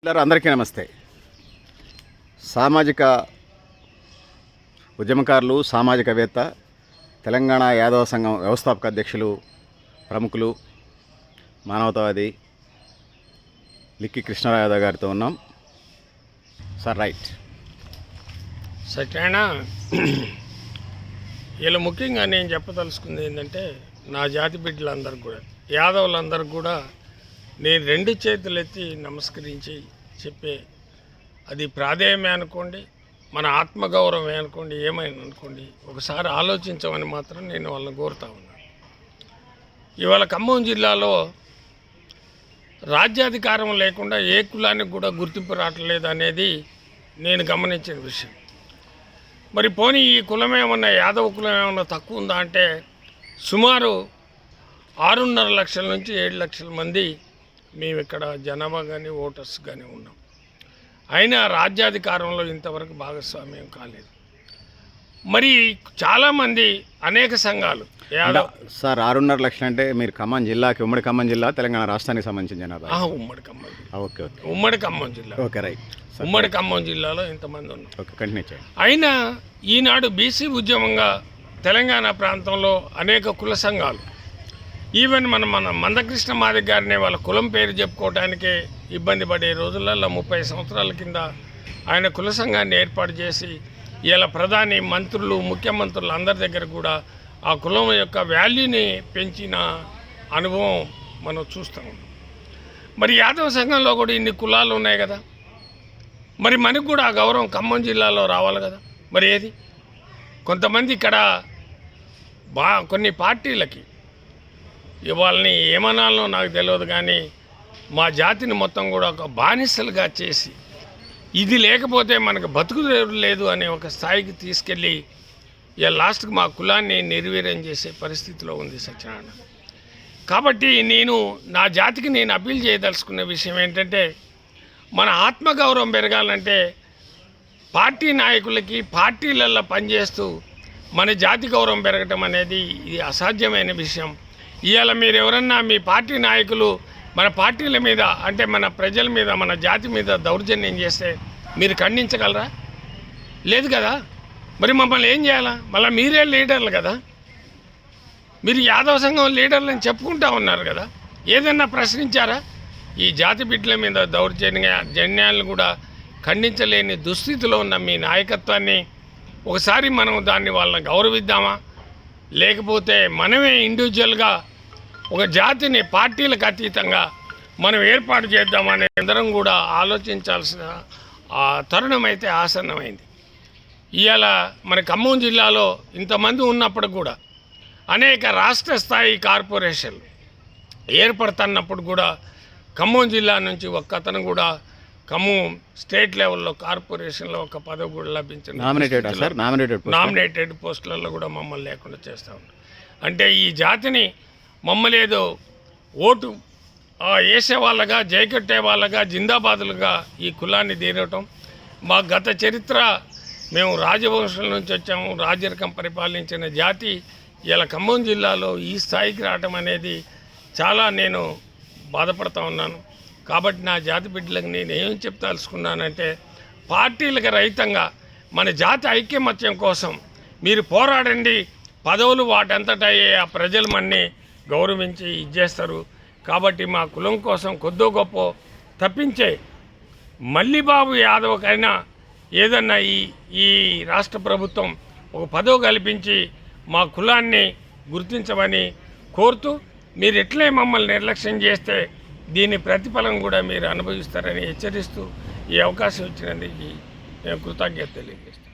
అందరికీ నమస్తే. సామాజిక ఉద్యమకారులు, సామాజికవేత్త, తెలంగాణ యాదవ సంఘం వ్యవస్థాపక అధ్యక్షులు, ప్రముఖులు, మానవతావాది లిక్కి కృష్ణారావు యాదవ్ గారితో ఉన్నాం. Sir right. సత్యనారాయణ, ఇలా ముఖ్యంగా నేను చెప్పదలుచుకుంది ఏంటంటే, నా జాతి బిడ్డలందరికీ కూడా, యాదవులందరికీ కూడా నేను రెండు చేతులు ఎత్తి నమస్కరించి చెప్పే, అది ప్రాధేయమే అనుకోండి, మన ఆత్మగౌరవమే అనుకోండి, ఏమైనా అనుకోండి, ఒకసారి ఆలోచించమని మాత్రం నేను వాళ్ళని కోరుతా ఉన్నాను. ఇవాళ ఖమ్మం జిల్లాలో రాజ్యాధికారం లేకుండా ఏ కులానికి కూడా గుర్తింపు రావట్లేదు అనేది నేను గమనించిన విషయం. మరి పోనీ ఈ కులం ఏమన్నా, యాదవ కులం ఏమన్నా తక్కువ ఉందా అంటే, సుమారు 6.5 లక్షల నుంచి 7 లక్షల మంది మేము ఇక్కడ జనాభా కానీ ఓటర్స్ కానీ ఉన్నాం. అయినా రాజ్యాధికారంలో ఇంతవరకు భాగస్వామ్యం కాలేదు. మరి చాలామంది అనేక సంఘాలు సార్ 6.5 లక్షలు అంటే మీరు ఖమ్మం జిల్లాకి, ఉమ్మడి ఖమ్మం జిల్లా, తెలంగాణ రాష్ట్రానికి సంబంధించిన జనాభా? ఉమ్మడి ఖమ్మం జిల్లా. ఓకే ఓకే, ఉమ్మడి ఖమ్మం జిల్లా. Okay right. ఉమ్మడి ఖమ్మం జిల్లాలో ఇంతమంది ఉన్నారు. ఓకే, కంటిన్యూ చేయండి. అయినా ఈనాడు బీసీ ఉద్యమంగా తెలంగాణ ప్రాంతంలో అనేక కుల సంఘాలు, ఈవెన్ మన మందకృష్ణ మాదిగ గారిని వాళ్ళ కులం పేరు చెప్పుకోవడానికే ఇబ్బంది పడే రోజులలో 30 సంవత్సరాల కింద ఆయన కుల సంఘాన్ని ఏర్పాటు చేసి ఇలా ప్రధాని, మంత్రులు, ముఖ్యమంత్రులు అందరి దగ్గర కూడా ఆ కులం యొక్క వాల్యూని పెంచిన అనుభవం మనం చూస్తూ ఉన్నాం. మరి యాదవ సంఘంలో కూడా ఇన్ని కులాలు ఉన్నాయి కదా, మరి మనకు కూడా ఆ గౌరవం ఖమ్మం జిల్లాలో రావాలి కదా. మరి ఏది, కొంతమంది ఇక్కడ కొన్ని పార్టీలకి ఇవాళని ఏమనాలో నాకు తెలియదు, కానీ మా జాతిని మొత్తం కూడా ఒక బానిసలుగా చేసి, ఇది లేకపోతే మనకు బతుకు లేదు అనే ఒక స్థాయికి తీసుకెళ్ళి లాస్ట్కి మా కులాన్ని నిర్వీర్యం చేసే పరిస్థితిలో ఉంది సత్యనారాయణ. కాబట్టి నేను నా జాతికి నేను అప్పీల్ చేయదలుచుకున్న విషయం ఏంటంటే, మన ఆత్మగౌరవం పెరగాలంటే పార్టీ నాయకులకి పార్టీలలో పనిచేస్తూ మన జాతి గౌరవం పెరగటం అనేది ఇది అసాధ్యమైన విషయం. ఇవాళ మీరు ఎవరన్నా మీ పార్టీ నాయకులు మన పార్టీల మీద, అంటే మన ప్రజల మీద, మన జాతి మీద దౌర్జన్యం చేస్తే మీరు ఖండించగలరా? లేదు కదా. మరి మమ్మల్ని ఏం చేయాలా? మళ్ళీ మీరే లీడర్లు కదా, మీరు యాదవ సంఘం లీడర్లని చెప్పుకుంటా ఉన్నారు కదా, ఏదన్నా ప్రశ్నించారా? ఈ జాతి బిడ్డల మీద దౌర్జన్యాలను కూడా ఖండించలేని దుస్థితిలో ఉన్న మీ నాయకత్వాన్ని ఒకసారి మనం దాన్ని వాళ్ళని గౌరవిద్దామా, లేకపోతే మనమే ఇండివిజువల్గా ఒక జాతిని పార్టీలకు అతీతంగా మనం ఏర్పాటు చేద్దామని అందరం కూడా ఆలోచించాల్సిన ఆ తరుణం అయితే ఆసన్నమైంది. ఇవాళ మన ఖమ్మం జిల్లాలో ఇంతమంది ఉన్నప్పుడు కూడా అనేక రాష్ట్ర స్థాయి కార్పొరేషన్లు ఏర్పడుతున్నప్పుడు కూడా ఖమ్మం జిల్లా నుంచి ఒక్కతను కూడా ఖమ్మం స్టేట్ లెవెల్లో కార్పొరేషన్లో ఒక పదవి కూడా లభించింది. నామినేటెడ్ పోస్టులలో కూడా మమ్మల్ని లేకుండా చేస్తూ ఉంటాం. అంటే ఈ జాతిని మమ్మల్ని ఏదో ఓటు వేసే వాళ్ళగా, జైకట్టే వాళ్ళగా, జిందాబాదులుగా ఈ కులాన్ని తీరటం, మా గత చరిత్ర, మేము రాజవంశం నుంచి వచ్చాము, రాజరికం పరిపాలించిన జాతి ఇలా ఖమ్మం జిల్లాలో ఈ స్థాయికి రావటం అనేది చాలా నేను బాధపడుతూ ఉన్నాను. కాబట్టి నా జాతి బిడ్డలకు నేను ఏం చెప్తాల్సుకున్నానంటే, పార్టీలకు రహితంగా మన జాతి ఐక్యమత్యం కోసం మీరు పోరాడండి. పదవులు వాటంతటయ్యే ఆ ప్రజలు మన్ని గౌరవించి ఇచ్చేస్తారు. కాబట్టి మా కులం కోసం కొద్దో గొప్ప తప్పించే మల్లిబాబు యాదవ్కైనా ఏదన్నా ఈ రాష్ట్ర ప్రభుత్వం ఒక పదవి కల్పించి మా కులాన్ని గుర్తించమని కోరుతూ, మీరు ఎట్లే మమ్మల్ని నిర్లక్ష్యం చేస్తే దీని ప్రతిఫలం కూడా మీరు అనుభవిస్తారని హెచ్చరిస్తూ ఈ అవకాశం ఇచ్చినందుకు నేను కృతజ్ఞత తెలియజేస్తాను.